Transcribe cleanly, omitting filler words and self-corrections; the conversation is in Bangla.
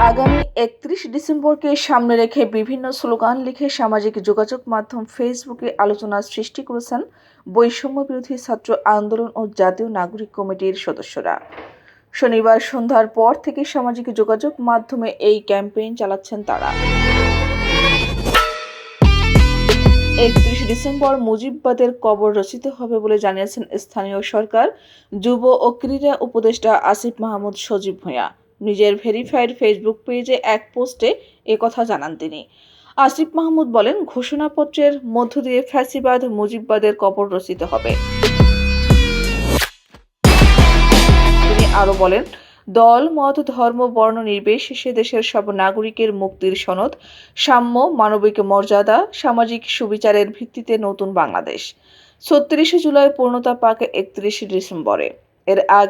আগামী ৩১ ডিসেম্বরকে সামনে রেখে বিভিন্ন স্লোগান লিখে সামাজিক যোগাযোগ মাধ্যম ফেসবুকে আলোচনার সৃষ্টি করেছেন বৈষম্য বিরোধী ছাত্র আন্দোলন ও জাতীয় নাগরিক কমিটির সদস্যরা। শনিবার সন্ধ্যার পর থেকে সামাজিক যোগাযোগ মাধ্যমে এই ক্যাম্পেইন চালাচ্ছেন তারা। ৩১ ডিসেম্বর মুজিববাদের কবর রচিত হবে বলে জানিয়েছেন স্থানীয় সরকার, যুব ও ক্রীড়া উপদেষ্টা আসিফ মাহমুদ সজীব ভূঁইয়া। নিজের ভেরিফাইড ফেসবুক পেজে এক পোস্টে একথা জানান তিনি। আসিফ মাহমুদ বলেন, ঘোষণাপত্রের মধ্য দিয়ে ফ্যাসিবাদ মুজিববাদের কবর রচিত হবে। তিনি আরও বলেন, দল, মত, ধর্ম, বর্ণ নির্বিশেষে দেশের সব নাগরিকের মুক্তির সনদ, সাম্য, মানবিক মর্যাদা, সামাজিক সুবিচারের ভিত্তিতে নতুন বাংলাদেশ ৩৬ জুলাই পূর্ণতা পাক ৩১ ডিসেম্বরে। এর আগে